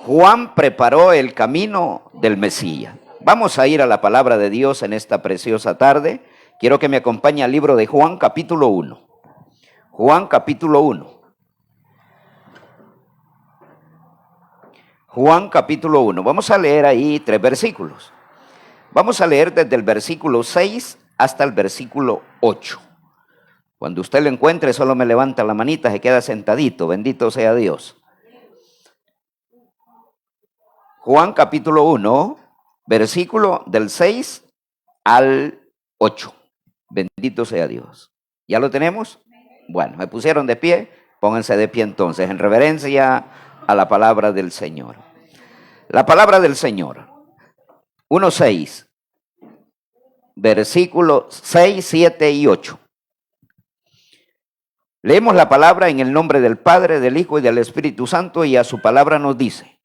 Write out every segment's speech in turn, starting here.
Juan preparó el camino del Mesías. Vamos a ir a la palabra de Dios en esta preciosa tarde. Quiero que me acompañe al libro de Juan, capítulo 1. Juan, capítulo 1. Juan, capítulo 1. Vamos a leer ahí 3 versículos. Vamos a leer desde el versículo 6 hasta el versículo 8. Cuando usted lo encuentre, solo me levanta la manita, se queda sentadito. Bendito sea Dios. Juan capítulo 1, versículo del 6 al 8. Bendito sea Dios. ¿Ya lo tenemos? Bueno, me pusieron de pie. Pónganse de pie entonces, en reverencia a la palabra del Señor. La palabra del Señor. 1:6. Versículos 6, 7 y 8. Leemos la palabra en el nombre del Padre, del Hijo y del Espíritu Santo, y a su palabra nos dice.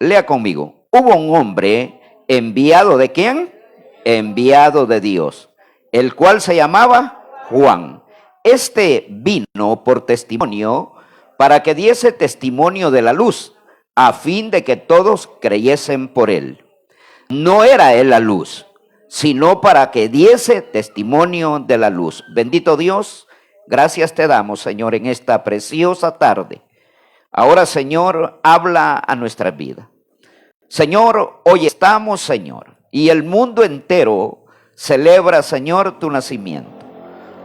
Lea conmigo. Hubo un hombre enviado ¿de quién? Enviado de Dios, el cual se llamaba Juan. Este vino por testimonio para que diese testimonio de la luz, a fin de que todos creyesen por él. No era él la luz, sino para que diese testimonio de la luz. Bendito Dios, gracias te damos, Señor, en esta preciosa tarde. Ahora, Señor, habla a nuestra vida. Señor, hoy estamos, Señor, y el mundo entero celebra, Señor, tu nacimiento.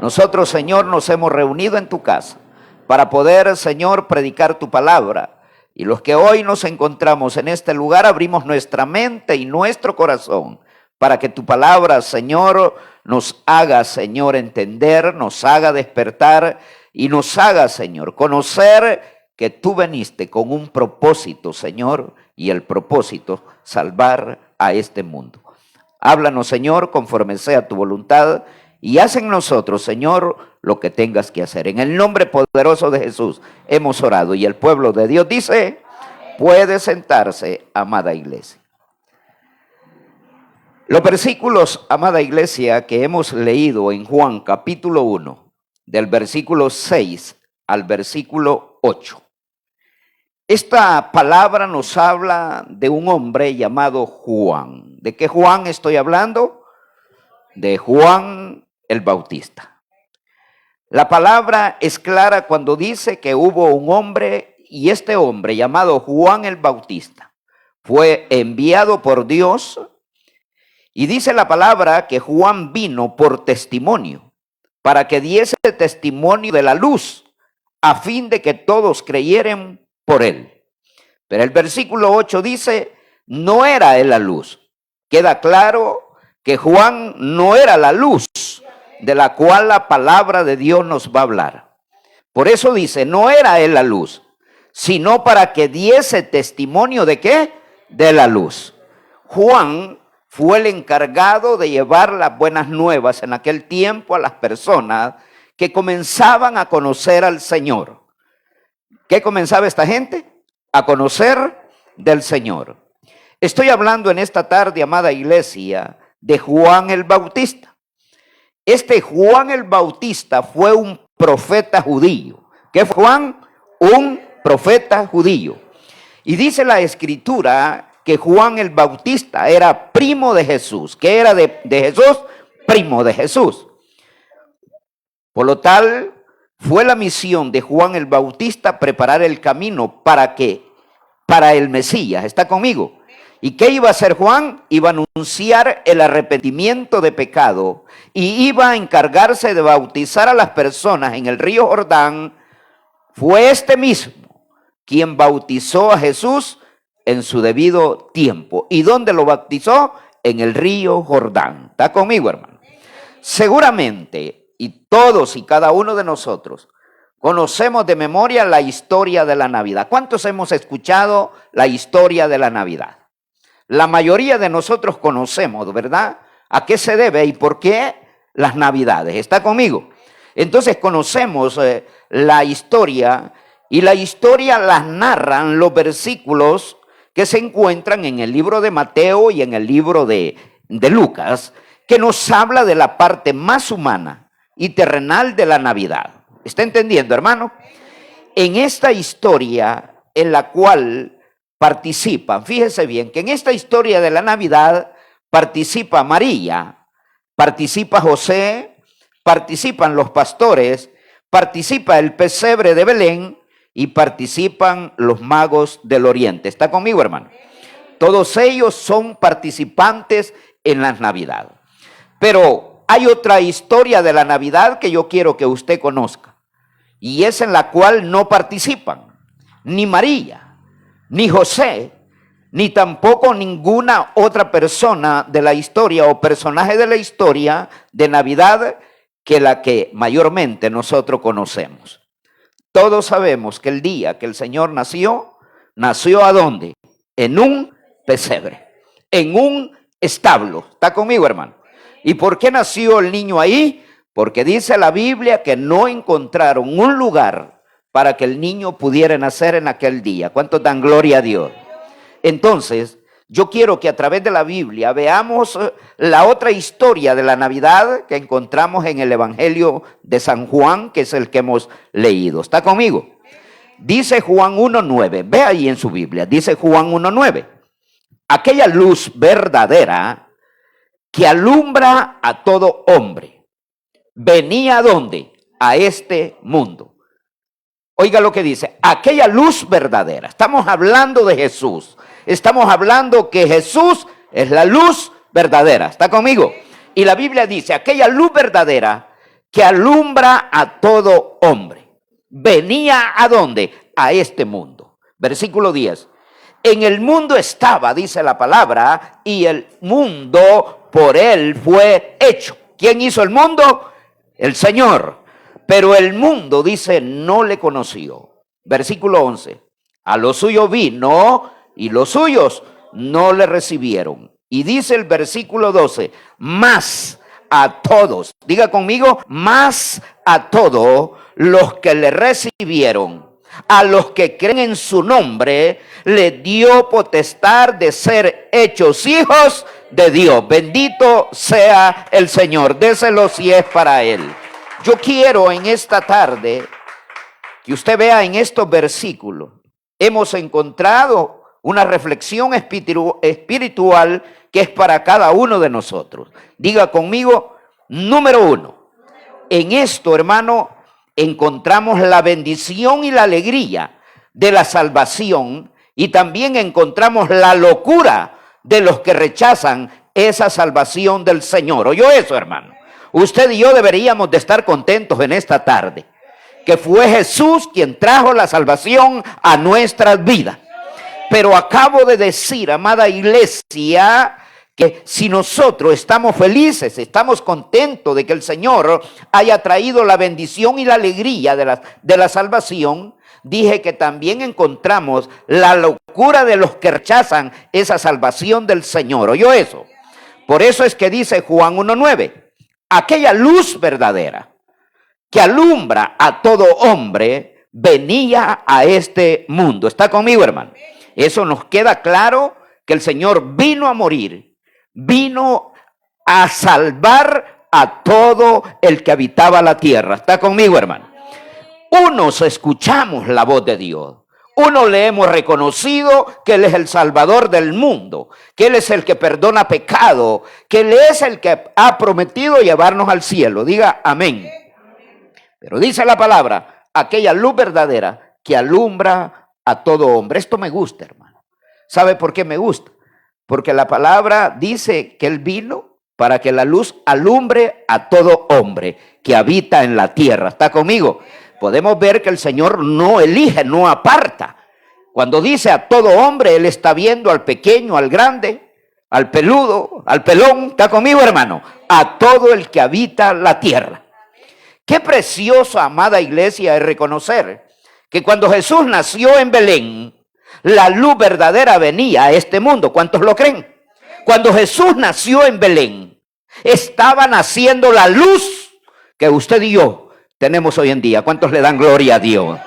Nosotros, Señor, nos hemos reunido en tu casa para poder, Señor, predicar tu palabra. Y los que hoy nos encontramos en este lugar, abrimos nuestra mente y nuestro corazón para que tu palabra, Señor, nos haga, Señor, entender, nos haga despertar y nos haga, Señor, conocer que tú veniste con un propósito, Señor, y el propósito, salvar a este mundo. Háblanos, Señor, conforme sea tu voluntad, y haz en nosotros, Señor, lo que tengas que hacer. En el nombre poderoso de Jesús hemos orado, y el pueblo de Dios dice, puede sentarse, amada iglesia. Los versículos, amada iglesia, que hemos leído en Juan capítulo 1, del versículo 6 al versículo 8. Esta palabra nos habla de un hombre llamado Juan. ¿De qué Juan estoy hablando? De Juan el Bautista. La palabra es clara cuando dice que hubo un hombre, y este hombre llamado Juan el Bautista fue enviado por Dios, y dice la palabra que Juan vino por testimonio, para que diese testimonio de la luz, a fin de que todos creyeran por él. Pero el versículo 8 dice, no era él la luz. Queda claro que Juan no era la luz de la cual la palabra de Dios nos va a hablar. Por eso dice, no era él la luz, sino para que diese testimonio ¿de qué? De la luz. Juan fue el encargado de llevar las buenas nuevas en aquel tiempo a las personas que comenzaban a conocer al Señor. ¿Qué comenzaba esta gente? A conocer del Señor. Estoy hablando en esta tarde, amada iglesia, de Juan el Bautista. Este Juan el Bautista fue un profeta judío. ¿Qué fue Juan? Un profeta judío. Y dice la escritura que Juan el Bautista era primo de Jesús. ¿Qué era de Jesús? Primo de Jesús. Por lo tal, fue la misión de Juan el Bautista preparar el camino para el Mesías. ¿Está conmigo? ¿Y qué iba a hacer Juan? Iba a anunciar el arrepentimiento de pecado y iba a encargarse de bautizar a las personas en el río Jordán. Fue este mismo quien bautizó a Jesús en su debido tiempo. ¿Y dónde lo bautizó? En el río Jordán. ¿Está conmigo, hermano? Seguramente, y todos y cada uno de nosotros conocemos de memoria la historia de la Navidad. ¿Cuántos hemos escuchado la historia de la Navidad? La mayoría de nosotros conocemos, ¿verdad? ¿A qué se debe y por qué las Navidades? ¿Está conmigo? Entonces conocemos la historia, y la historia las narran los versículos que se encuentran en el libro de Mateo y en el libro de Lucas, que nos habla de la parte más humana y terrenal de la Navidad. ¿Está entendiendo, hermano? En esta historia en la cual participan. Fíjese bien que en esta historia de la Navidad participa María, participa José, participan los pastores, participa el pesebre de Belén y participan los magos del Oriente. ¿Está conmigo, hermano? Todos ellos son participantes en la Navidad. Pero hay otra historia de la Navidad que yo quiero que usted conozca, y es en la cual no participan ni María, ni José, ni tampoco ninguna otra persona de la historia o personaje de la historia de Navidad que la que mayormente nosotros conocemos. Todos sabemos que el día que el Señor nació, ¿nació a dónde? En un pesebre, en un establo. ¿Está conmigo, hermano? ¿Y por qué nació el niño ahí? Porque dice la Biblia que no encontraron un lugar para que el niño pudiera nacer en aquel día. ¿Cuántos dan gloria a Dios? Entonces, yo quiero que a través de la Biblia veamos la otra historia de la Navidad que encontramos en el Evangelio de San Juan, que es el que hemos leído. ¿Está conmigo? Dice Juan 1:9, ve ahí en su Biblia, dice Juan 1:9, aquella luz verdadera que alumbra a todo hombre, venía ¿a dónde? A este mundo. Oiga lo que dice, aquella luz verdadera. Estamos hablando de Jesús. Estamos hablando que Jesús es la luz verdadera. ¿Está conmigo? Y la Biblia dice, aquella luz verdadera que alumbra a todo hombre. Venía ¿a dónde? A este mundo. Versículo 10. En el mundo estaba, dice la palabra, y el mundo por él fue hecho. ¿Quién hizo el mundo? El Señor. Pero el mundo, dice, no le conoció. Versículo 11. A lo suyo vino y los suyos no le recibieron. Y dice el versículo 12, más a todos, diga conmigo, más a todos los que le recibieron, a los que creen en su nombre, le dio potestad de ser hechos hijos de Dios. Bendito sea el Señor. Déselo si es para él. Yo quiero en esta tarde que usted vea en estos versículos, hemos encontrado una reflexión espiritual que es para cada uno de nosotros. Diga conmigo, número 1. En esto, hermano, encontramos la bendición y la alegría de la salvación, y también encontramos la locura de los que rechazan esa salvación del Señor. ¿Oyó eso, hermano? Usted y yo deberíamos de estar contentos en esta tarde, que fue Jesús quien trajo la salvación a nuestras vidas. Pero acabo de decir, amada iglesia, que si nosotros estamos felices, estamos contentos de que el Señor haya traído la bendición y la alegría de la salvación, dije que también encontramos la locura de los que rechazan esa salvación del Señor. ¿Oyó eso? Por eso es que dice Juan 1:9, aquella luz verdadera que alumbra a todo hombre venía a este mundo. ¿Está conmigo, hermano? Eso nos queda claro, que el Señor vino a morir, vino a salvar a todo el que habitaba la tierra. ¿Está conmigo, hermano? Unos escuchamos la voz de Dios. Uno le hemos reconocido que Él es el Salvador del mundo, que Él es el que perdona pecado, que Él es el que ha prometido llevarnos al cielo. Diga amén. Pero dice la palabra, aquella luz verdadera que alumbra a todo hombre. Esto me gusta, hermano. ¿Sabe por qué me gusta? Porque la palabra dice que Él vino para que la luz alumbre a todo hombre que habita en la tierra. ¿Está conmigo? Podemos ver que el Señor no elige, no aparta. Cuando dice a todo hombre, Él está viendo al pequeño, al grande, al peludo, al pelón. ¿Está conmigo, hermano? A todo el que habita la tierra. Qué precioso, amada iglesia, es reconocer que cuando Jesús nació en Belén, la luz verdadera venía a este mundo. ¿Cuántos lo creen? Cuando Jesús nació en Belén, estaba naciendo la luz que usted y yo tenemos hoy en día. ¿Cuántos le dan gloria a Dios?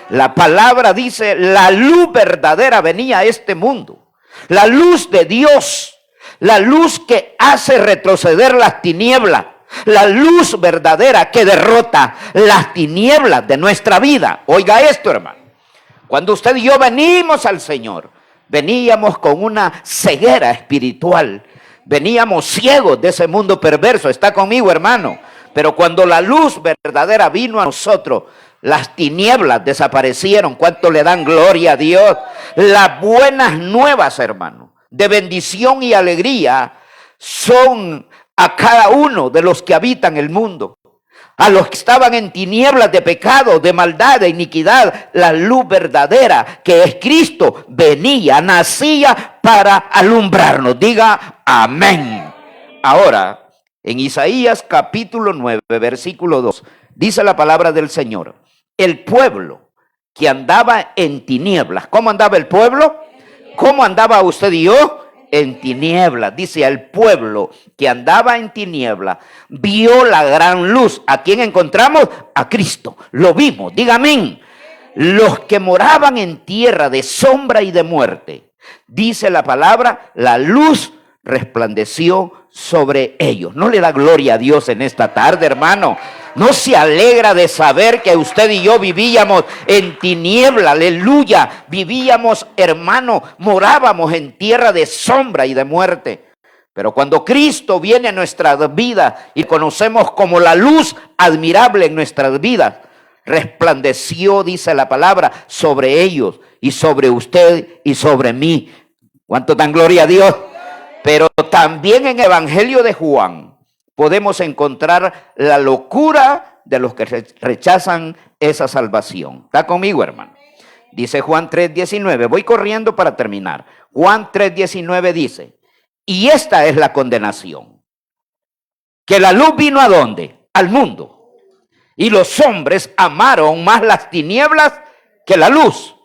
La palabra dice, la luz verdadera venía a este mundo. La luz de Dios, la luz que hace retroceder las tinieblas. La luz verdadera que derrota las tinieblas de nuestra vida. Oiga esto, hermano. Cuando usted y yo venimos al Señor, Veníamos con una ceguera espiritual. Veníamos ciegos de ese mundo perverso. ¿Está conmigo, hermano? Pero cuando la luz verdadera vino a nosotros, las tinieblas desaparecieron. ¿Cuánto le dan gloria a Dios? Las buenas nuevas, hermano, de bendición y alegría son a cada uno de los que habitan el mundo. A los que estaban en tinieblas de pecado, de maldad, de iniquidad, la luz verdadera, que es Cristo, venía, nacía para alumbrarnos. Diga amén. Ahora, en Isaías capítulo 9, versículo 2, dice la palabra del Señor: el pueblo que andaba en tinieblas. ¿Cómo andaba el pueblo? ¿Cómo andaba usted y yo? En tinieblas. Dice: el pueblo que andaba en tinieblas vio la gran luz. ¿A quién encontramos? A Cristo. Lo vimos. Diga amén. Los que moraban en tierra de sombra y de muerte, dice la palabra, la luz resplandeció sobre ellos. ¿No le da gloria a Dios en esta tarde, hermano? ¿No se alegra de saber que usted y yo vivíamos en tiniebla? Aleluya. Vivíamos, hermano, morábamos en tierra de sombra y de muerte. Pero cuando Cristo viene a nuestras vidas y conocemos como la luz admirable en nuestras vidas, resplandeció, dice la palabra, sobre ellos y sobre usted y sobre mí. ¿Cuánto dan gloria a Dios? Pero también en el Evangelio de Juan podemos encontrar la locura de los que rechazan esa salvación. ¿Está conmigo, hermano? Dice Juan 3:19. Voy corriendo para terminar. Juan 3:19 dice: y esta es la condenación, que la luz vino ¿a dónde? Al mundo. Y los hombres amaron más las tinieblas que la luz.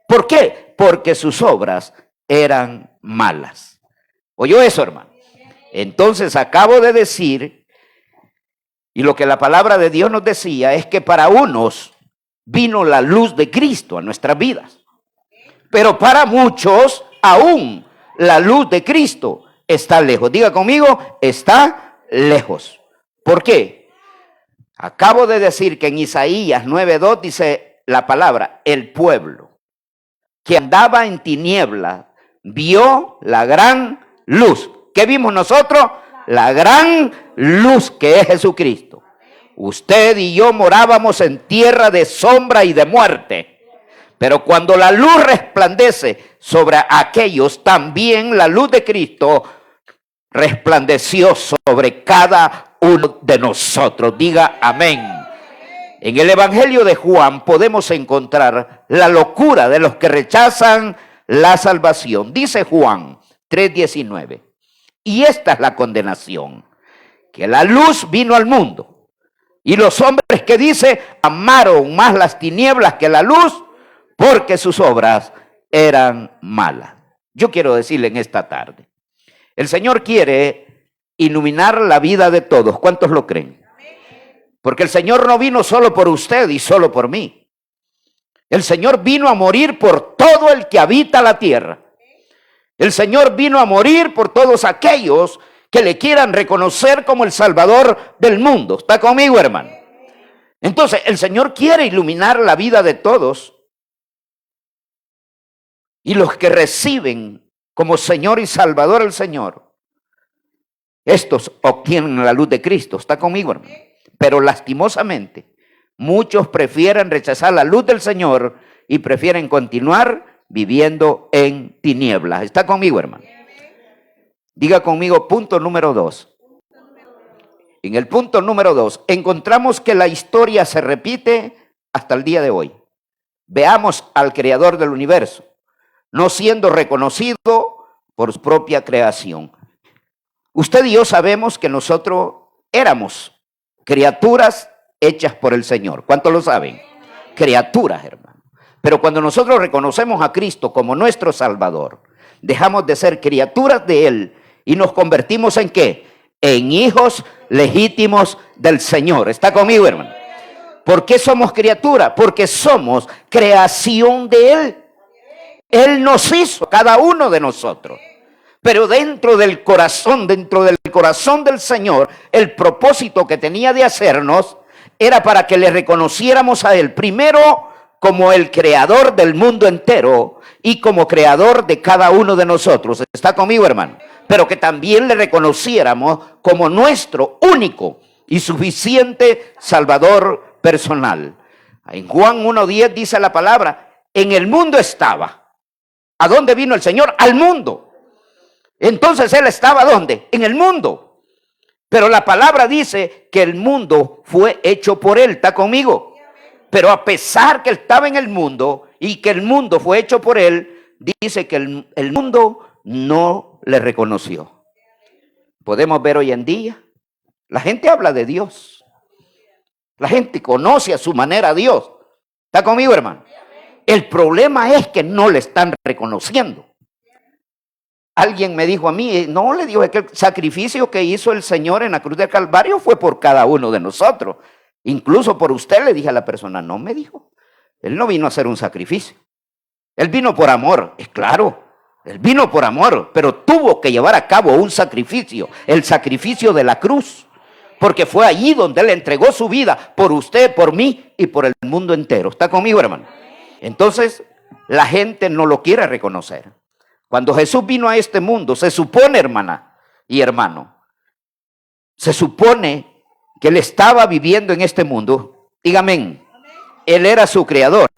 ¿Por qué? Porque sus obras eran malas. ¿Oyó eso, hermano? Entonces acabo de decir, y lo que la palabra de Dios nos decía es que para unos vino la luz de Cristo a nuestras vidas, pero para muchos aún la luz de Cristo está lejos. Diga conmigo, está lejos. ¿Por qué? Acabo de decir que en Isaías 9:2 dice la palabra: el pueblo que andaba en tiniebla vio la gran luz. ¿Qué vimos nosotros? La gran luz, que es Jesucristo. Usted y yo morábamos en tierra de sombra y de muerte. Pero cuando la luz resplandece sobre aquellos, también la luz de Cristo resplandeció sobre cada uno de nosotros. Diga amén. En el Evangelio de Juan podemos encontrar la locura de los que rechazan la salvación. Dice Juan 3:19. Y esta es la condenación, que la luz vino al mundo, y los hombres, que dice, amaron más las tinieblas que la luz, porque sus obras eran malas. Yo quiero decirle en esta tarde, el Señor quiere iluminar la vida de todos. ¿Cuántos lo creen? Porque el Señor no vino solo por usted y solo por mí. El Señor vino a morir por todo el que habita la tierra. El Señor vino a morir por todos aquellos que le quieran reconocer como el Salvador del mundo. ¿Está conmigo, hermano? Entonces, el Señor quiere iluminar la vida de todos. Y los que reciben como Señor y Salvador al Señor, estos obtienen la luz de Cristo. ¿Está conmigo, hermano? Pero lastimosamente, muchos prefieren rechazar la luz del Señor y prefieren continuar viviendo en tinieblas. ¿Está conmigo, hermano? Diga conmigo, punto número 2. En el punto número 2, encontramos que la historia se repite hasta el día de hoy. Veamos al creador del universo, no siendo reconocido por su propia creación. Usted y yo sabemos que nosotros éramos criaturas hechas por el Señor. ¿Cuántos lo saben? Criaturas, hermano. Pero cuando nosotros reconocemos a Cristo como nuestro Salvador, dejamos de ser criaturas de Él y nos convertimos ¿en qué? En hijos legítimos del Señor. ¿Está conmigo, hermano? ¿Por qué somos criaturas? Porque somos creación de Él. Él nos hizo, cada uno de nosotros. Pero dentro del corazón del Señor, el propósito que tenía de hacernos era para que le reconociéramos a Él. Primero, como el creador del mundo entero y como creador de cada uno de nosotros. ¿Está conmigo, hermano? Pero que también le reconociéramos como nuestro único y suficiente Salvador personal. En Juan 1:10 dice la palabra, en el mundo estaba. ¿A dónde vino el Señor? Al mundo. Entonces Él estaba ¿dónde? En el mundo. Pero la palabra dice que el mundo fue hecho por Él. ¿Está conmigo? Pero a pesar que Él estaba en el mundo y que el mundo fue hecho por Él, dice que el mundo no le reconoció. Podemos ver hoy en día, la gente habla de Dios. La gente conoce a su manera a Dios. ¿Está conmigo, hermano? El problema es que no le están reconociendo. Alguien me dijo a mí, no, le digo, que el sacrificio que hizo el Señor en la cruz del Calvario fue por cada uno de nosotros. Incluso por usted, le dije a la persona. No, me dijo. Él no vino a hacer un sacrificio. Él vino por amor, es claro. Él vino por amor, pero tuvo que llevar a cabo un sacrificio. El sacrificio de la cruz. Porque fue allí donde Él entregó su vida por usted, por mí y por el mundo entero. ¿Está conmigo, hermano? Entonces, la gente no lo quiere reconocer. Cuando Jesús vino a este mundo, se supone, hermana y hermano, se supone que Él estaba viviendo en este mundo. Dígame, Él era su creador.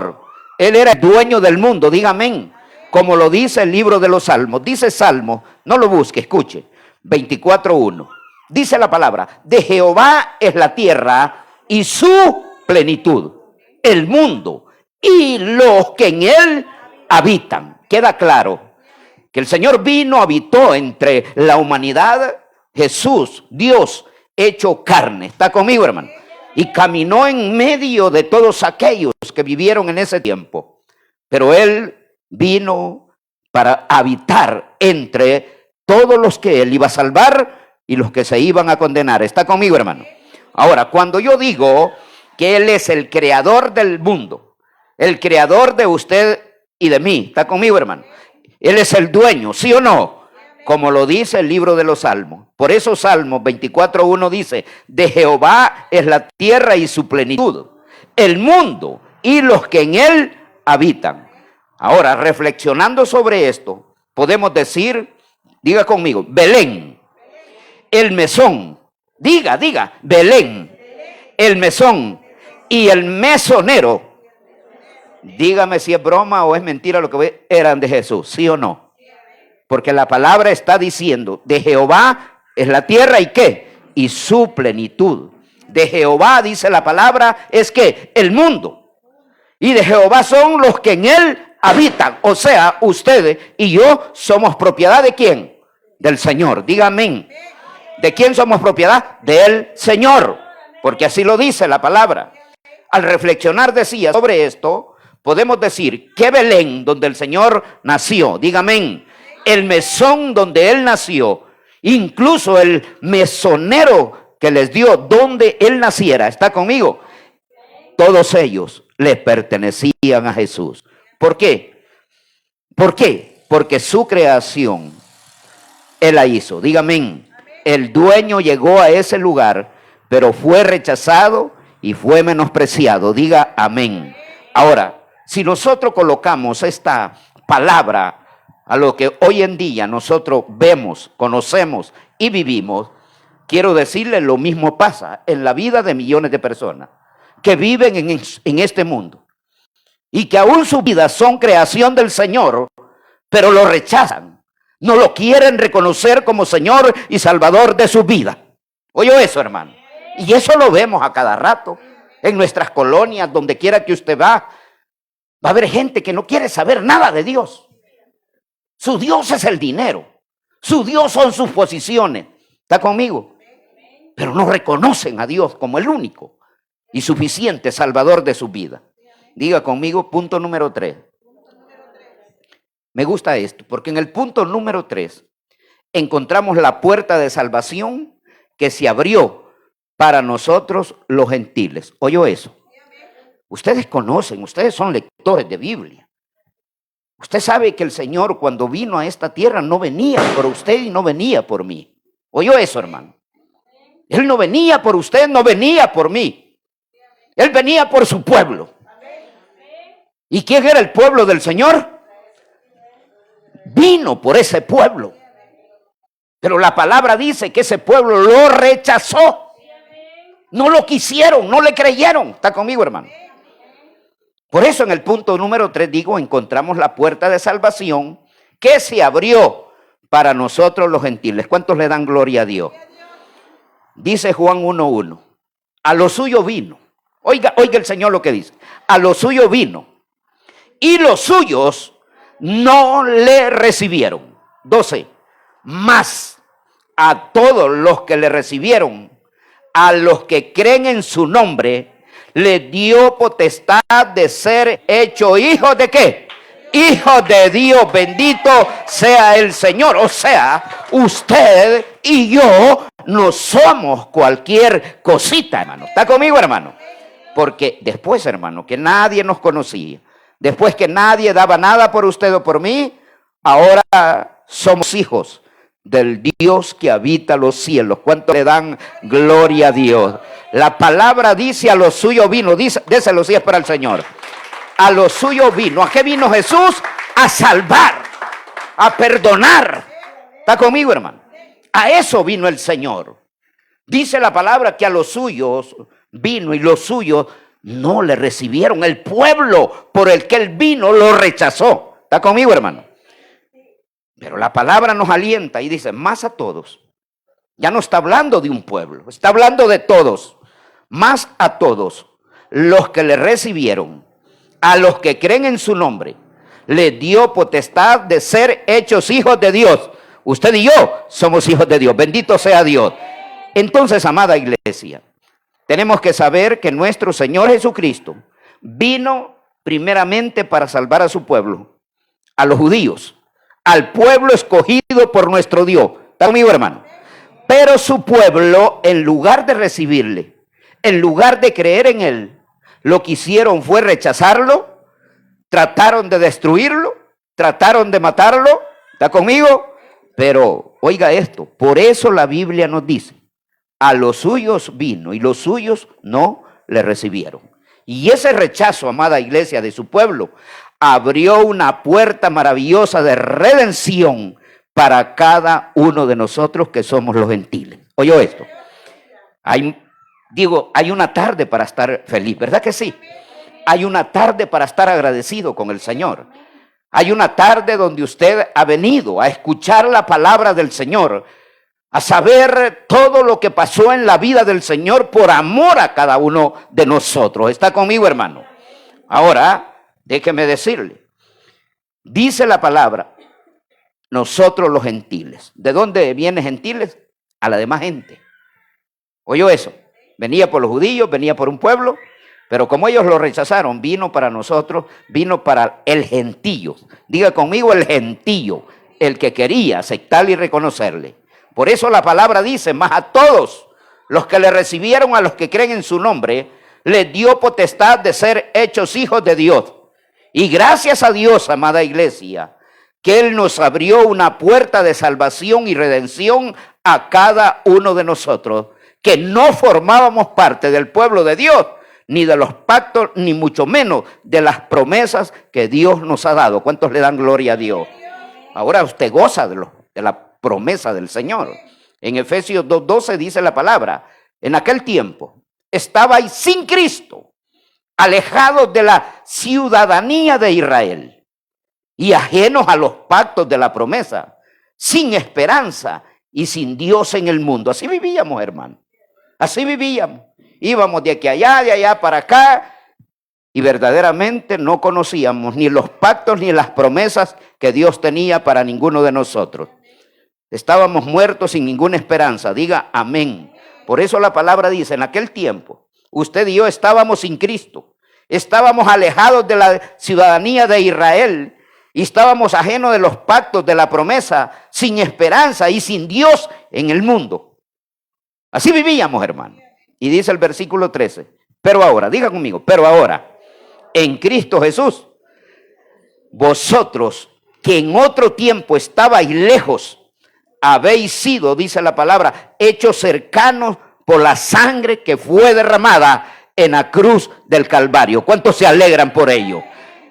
Él era el dueño del mundo. Dígame, como lo dice el libro de los Salmos. Dice Salmo, no lo busque, escuche, 24:1. Dice la palabra, de Jehová es la tierra y su plenitud, el mundo y los que en él habitan. Queda claro que el Señor vino, habitó entre la humanidad. Jesús, Dios hecho carne. ¿Está conmigo, hermano? Y caminó en medio de todos aquellos que vivieron en ese tiempo. Pero Él vino para habitar entre todos los que Él iba a salvar y los que se iban a condenar. ¿Está conmigo, hermano? Ahora, cuando yo digo que Él es el creador del mundo, el creador de usted y de mí, ¿está conmigo, hermano? Él es el dueño, ¿sí o no? Como lo dice el libro de los Salmos. Por eso Salmos 24:1 dice, de Jehová es la tierra y su plenitud, el mundo y los que en él habitan. Ahora, reflexionando sobre esto, podemos decir, diga conmigo, Belén, el mesón, diga, Belén, el mesón y el mesonero. Dígame si es broma o es mentira lo que voy, eran de Jesús, ¿sí o no? Porque la palabra está diciendo, de Jehová es la tierra y ¿qué? Y su plenitud. De Jehová, dice la palabra, es que el mundo. Y de Jehová son los que en él habitan. O sea, ustedes y yo somos propiedad ¿de quién? Del Señor. Dígame. ¿De quién somos propiedad? Del Señor. Porque así lo dice la palabra. Al reflexionar, decía, sobre esto, podemos decir que Belén, donde el Señor nació, dígame, el mesón donde Él nació, incluso el mesonero que les dio donde Él naciera, ¿está conmigo? Todos ellos le pertenecían a Jesús. ¿Por qué? ¿Por qué? Porque su creación Él la hizo. Dígame, el dueño llegó a ese lugar, pero fue rechazado y fue menospreciado. Diga amén. Ahora, si nosotros colocamos esta palabra a lo que hoy en día nosotros vemos, conocemos y vivimos, quiero decirle, lo mismo pasa en la vida de millones de personas que viven en este mundo y que aún sus vidas son creación del Señor, pero lo rechazan, no lo quieren reconocer como Señor y Salvador de su vida. ¿Oyó eso, hermano? Y eso lo vemos a cada rato en nuestras colonias, donde quiera que usted va a haber gente que no quiere saber nada de Dios. Su Dios es el dinero. Su Dios son sus posiciones. ¿Está conmigo? Pero no reconocen a Dios como el único y suficiente Salvador de su vida. Diga conmigo, punto número 3. Me gusta esto, porque en el punto número 3 encontramos la puerta de salvación que se abrió para nosotros los gentiles. ¿Oyó eso? Ustedes conocen, ustedes son lectores de Biblia. Usted sabe que el Señor cuando vino a esta tierra no venía por usted y no venía por mí. ¿Oyó eso, hermano? Él no venía por usted, no venía por mí. Él venía por su pueblo. ¿Y quién era el pueblo del Señor? Vino por ese pueblo. Pero la palabra dice que ese pueblo lo rechazó. No lo quisieron, no le creyeron. ¿Está conmigo, hermano? Por eso en el punto número 3 digo, encontramos la puerta de salvación que se abrió para nosotros los gentiles. ¿Cuántos le dan gloria a Dios? Dice Juan 1:1. A lo suyo vino. Oiga el Señor lo que dice. A lo suyo vino. Y los suyos no le recibieron. 12. Mas a todos los que le recibieron, a los que creen en su nombre, le dio potestad de ser hecho hijos de ¿qué? Hijos de Dios. Bendito sea el Señor. O sea, usted y yo no somos cualquier cosita, hermano. ¿Está conmigo, hermano? Porque después, hermano, que nadie nos conocía, después que nadie daba nada por usted o por mí, ahora somos hijos del Dios que habita los cielos. ¿Cuánto le dan gloria a Dios? La palabra dice: a lo suyo vino. Déselo si es para el Señor. A lo suyo vino. ¿A qué vino Jesús? A salvar, a perdonar. ¿Está conmigo, hermano? A eso vino el Señor. Dice la palabra que a los suyos vino y los suyos no le recibieron. El pueblo por el que él vino lo rechazó. ¿Está conmigo, hermano? Pero la palabra nos alienta y dice: más a todos. Ya no está hablando de un pueblo, está hablando de todos. Más a todos los que le recibieron, a los que creen en su nombre, le dio potestad de ser hechos hijos de Dios. Usted y yo somos hijos de Dios. Bendito sea Dios. Entonces, amada iglesia, tenemos que saber que nuestro Señor Jesucristo vino primeramente para salvar a su pueblo, a los judíos, al pueblo escogido por nuestro Dios. ¿Está conmigo, hermano? Pero su pueblo, en lugar de recibirle, en lugar de creer en él, lo que hicieron fue rechazarlo, trataron de destruirlo, trataron de matarlo. ¿Está conmigo? Pero oiga esto, por eso la Biblia nos dice: a los suyos vino y los suyos no le recibieron. Y ese rechazo, amada iglesia, de su pueblo, abrió una puerta maravillosa de redención para cada uno de nosotros que somos los gentiles. ¿Oyó esto? Hay una tarde para estar feliz, ¿verdad que sí? Hay una tarde para estar agradecido con el Señor. Hay una tarde donde usted ha venido a escuchar la palabra del Señor, a saber todo lo que pasó en la vida del Señor por amor a cada uno de nosotros. ¿Está conmigo, hermano? Ahora, déjeme decirle, dice la palabra, nosotros los gentiles. ¿De dónde vienen gentiles? A la demás gente. ¿Oyó eso? Venía por los judíos, venía por un pueblo, pero como ellos lo rechazaron, vino para nosotros, vino para el gentío. Diga conmigo, el gentío, el que quería aceptarle y reconocerle. Por eso la palabra dice: más a todos los que le recibieron, a los que creen en su nombre, les dio potestad de ser hechos hijos de Dios. Y gracias a Dios, amada iglesia, que Él nos abrió una puerta de salvación y redención a cada uno de nosotros, que no formábamos parte del pueblo de Dios, ni de los pactos, ni mucho menos de las promesas que Dios nos ha dado. ¿Cuántos le dan gloria a Dios? Ahora usted goza de la promesa del Señor. En Efesios 2:12 dice la palabra: en aquel tiempo estabais sin Cristo, alejados de la ciudadanía de Israel y ajenos a los pactos de la promesa, sin esperanza y sin Dios en el mundo. Así vivíamos, hermano. Así vivíamos. Íbamos de aquí a allá, de allá para acá, y verdaderamente no conocíamos ni los pactos ni las promesas que Dios tenía para ninguno de nosotros. Estábamos muertos sin ninguna esperanza. Diga amén. Por eso la palabra dice: en aquel tiempo usted y yo estábamos sin Cristo, estábamos alejados de la ciudadanía de Israel y estábamos ajenos de los pactos de la promesa, sin esperanza y sin Dios en el mundo. Así vivíamos, hermano. Y dice el versículo 13: pero ahora, diga conmigo, pero ahora, en Cristo Jesús, vosotros que en otro tiempo estabais lejos, habéis sido, dice la palabra, hechos cercanos por la sangre que fue derramada en la cruz del Calvario. ¿Cuántos se alegran por ello?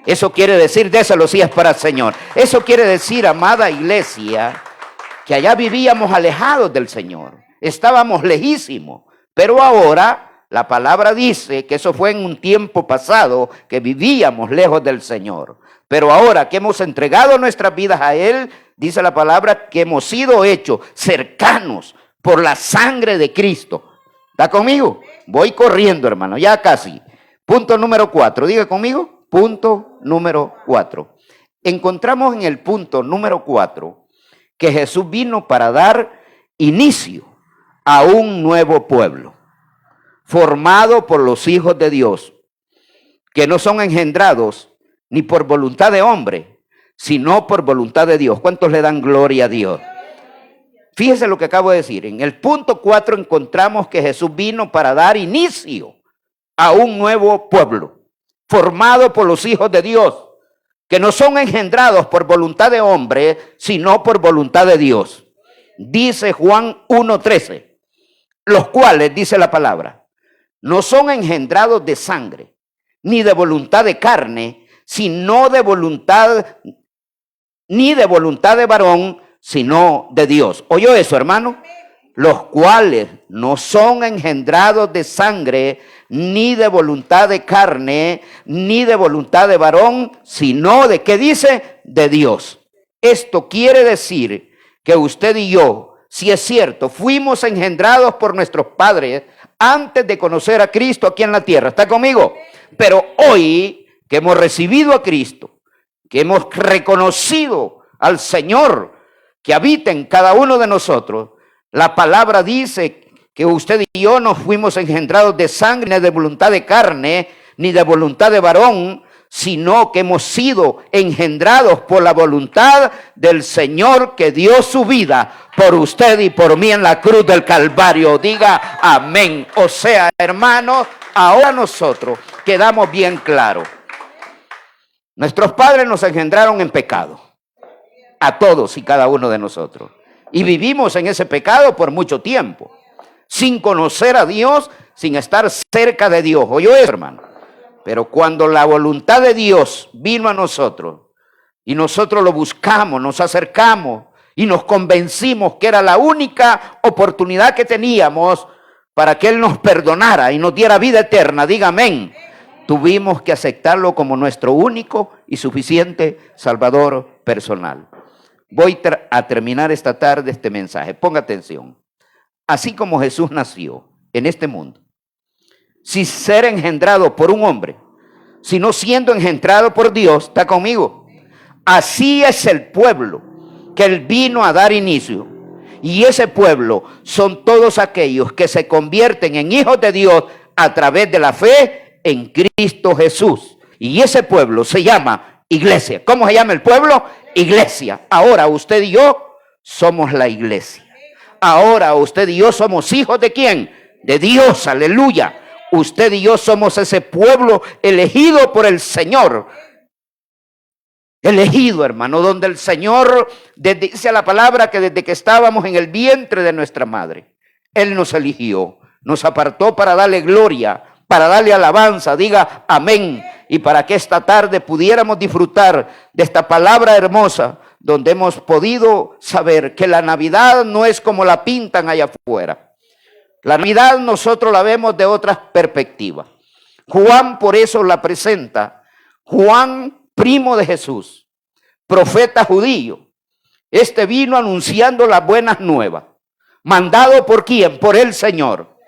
Eso quiere decir, déselo si es para el Señor. Eso quiere decir, amada iglesia, que allá vivíamos alejados del Señor. Estábamos lejísimos. Pero ahora la palabra dice que eso fue en un tiempo pasado, que vivíamos lejos del Señor. Pero ahora que hemos entregado nuestras vidas a Él, dice la palabra que hemos sido hechos cercanos por la sangre de Cristo. ¿Está conmigo? Voy corriendo, hermano, ya casi. Punto número 4, diga conmigo. Punto número 4. Encontramos en el punto número 4 que Jesús vino para dar inicio a un nuevo pueblo, formado por los hijos de Dios, que no son engendrados ni por voluntad de hombre, sino por voluntad de Dios. ¿Cuántos le dan gloria a Dios? Fíjese lo que acabo de decir. En el punto 4 encontramos que Jesús vino para dar inicio a un nuevo pueblo, formado por los hijos de Dios, que no son engendrados por voluntad de hombre, sino por voluntad de Dios. Dice Juan 1:13, los cuales, dice la palabra, no son engendrados de sangre, ni de voluntad de carne, sino de voluntad, ni de voluntad de varón, sino de Dios. ¿Oyó eso, hermano? Los cuales no son engendrados de sangre, ni de voluntad de carne, ni de voluntad de varón, sino de, ¿qué dice? De Dios. Esto quiere decir que usted y yo, si es cierto, fuimos engendrados por nuestros padres antes de conocer a Cristo aquí en la tierra. ¿Está conmigo? Pero hoy que hemos recibido a Cristo, que hemos reconocido al Señor que habita en cada uno de nosotros, la palabra dice que usted y yo no fuimos engendrados de sangre, ni de voluntad de carne, ni de voluntad de varón, sino que hemos sido engendrados por la voluntad del Señor que dio su vida por usted y por mí en la cruz del Calvario. Diga amén. O sea, hermanos, ahora nosotros quedamos bien claros. Nuestros padres nos engendraron en pecado, a todos y cada uno de nosotros. Y vivimos en ese pecado por mucho tiempo, sin conocer a Dios, sin estar cerca de Dios. ¿Oyó eso, hermano? Pero cuando la voluntad de Dios vino a nosotros y nosotros lo buscamos, nos acercamos y nos convencimos que era la única oportunidad que teníamos para que Él nos perdonara y nos diera vida eterna, diga amén. Tuvimos que aceptarlo como nuestro único y suficiente Salvador personal. Voy a terminar esta tarde este mensaje. Ponga atención. Así como Jesús nació en este mundo, sin ser engendrado por un hombre, sino siendo engendrado por Dios, ¿está conmigo? Así es el pueblo que Él vino a dar inicio. Y ese pueblo son todos aquellos que se convierten en hijos de Dios a través de la fe en Cristo Jesús. Y ese pueblo se llama iglesia. ¿Cómo se llama el pueblo? Iglesia. Ahora usted y yo somos la iglesia. Ahora usted y yo somos hijos ¿de quién? De Dios, aleluya. Usted y yo somos ese pueblo elegido por el Señor. Elegido, hermano, donde el Señor, dice la palabra que desde que estábamos en el vientre de nuestra madre, Él nos eligió, nos apartó para darle gloria, para darle alabanza, diga amén. Y para que esta tarde pudiéramos disfrutar de esta palabra hermosa, donde hemos podido saber que la Navidad no es como la pintan allá afuera. La Navidad nosotros la vemos de otra perspectiva. Juan por eso la presenta. Juan, primo de Jesús, profeta judío. Este vino anunciando las buenas nuevas. ¿Mandado por quién? Por el Señor.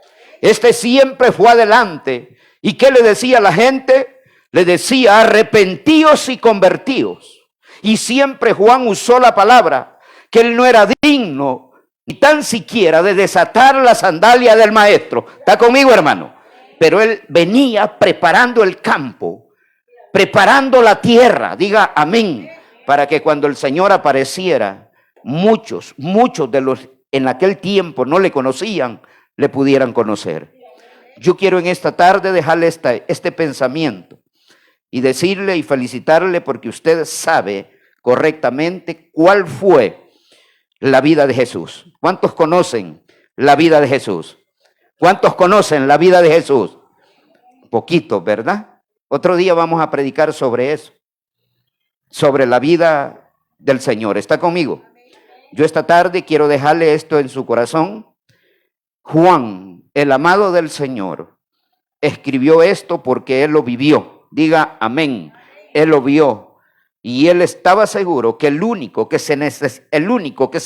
Este siempre fue adelante. ¿Y qué le decía a la gente? Le decía, arrepentíos y convertíos. Y siempre Juan usó la palabra, que él no era digno ni tan siquiera de desatar la sandalia del maestro. ¿Está conmigo, hermano? Pero él venía preparando el campo, preparando la tierra, diga amén, para que cuando el Señor apareciera, muchos de los en aquel tiempo no le conocían, le pudieran conocer. Yo quiero en esta tarde dejarle este pensamiento y decirle y felicitarle porque usted sabe correctamente cuál fue la vida de Jesús. ¿Cuántos conocen la vida de Jesús? ¿Cuántos conocen la vida de Jesús? Poquito, ¿verdad? Otro día vamos a predicar sobre eso. sobre la vida del Señor. ¿Está conmigo? Yo esta tarde quiero dejarle esto en su corazón. Juan, el amado del Señor, escribió esto porque él lo vivió. Diga amén. Él lo vio. Y él estaba seguro que el único que se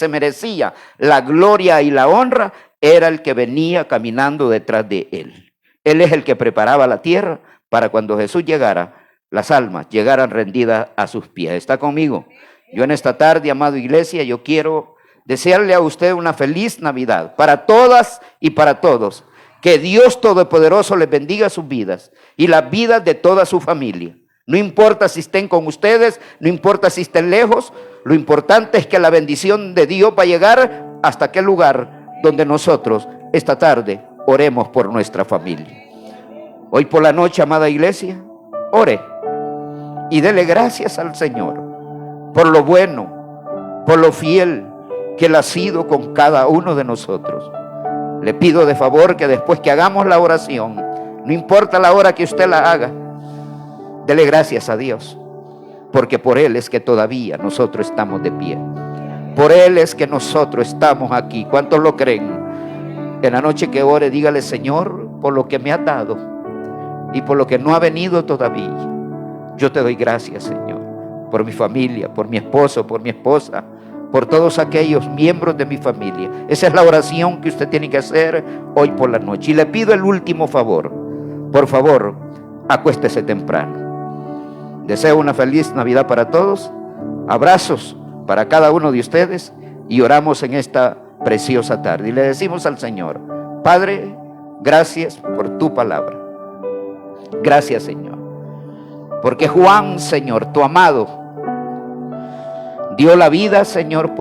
merecía la gloria y la honra era el que venía caminando detrás de él. Él es el que preparaba la tierra para cuando Jesús llegara, las almas llegaran rendidas a sus pies. ¿Está conmigo? Yo en esta tarde, amado iglesia, yo quiero desearle a usted una feliz Navidad para todas y para todos. Que Dios Todopoderoso les bendiga sus vidas y las vidas de toda su familia. No importa si estén con ustedes, no importa si estén lejos, lo importante es que la bendición de Dios va a llegar hasta aquel lugar donde nosotros esta tarde oremos por nuestra familia. Hoy por la noche, amada iglesia, ore y dele gracias al Señor por lo bueno, por lo fiel que Él ha sido con cada uno de nosotros. Le pido de favor que después que hagamos la oración, no importa la hora que usted la haga, dele gracias a Dios, porque por Él es que todavía nosotros estamos de pie. Por Él es que nosotros estamos aquí. ¿Cuántos lo creen? En la noche que ore, dígale: Señor, por lo que me has dado y por lo que no ha venido todavía, yo te doy gracias, Señor, por mi familia, por mi esposo, por mi esposa, por todos aquellos miembros de mi familia. Esa es la oración que usted tiene que hacer hoy por la noche. Y le pido el último favor: por favor, acuéstese temprano. Deseo una feliz Navidad para todos, abrazos para cada uno de ustedes, y oramos en esta preciosa tarde. Y le decimos al Señor: Padre, gracias por tu palabra. Gracias, Señor, porque Juan, Señor, tu amado, dio la vida, Señor,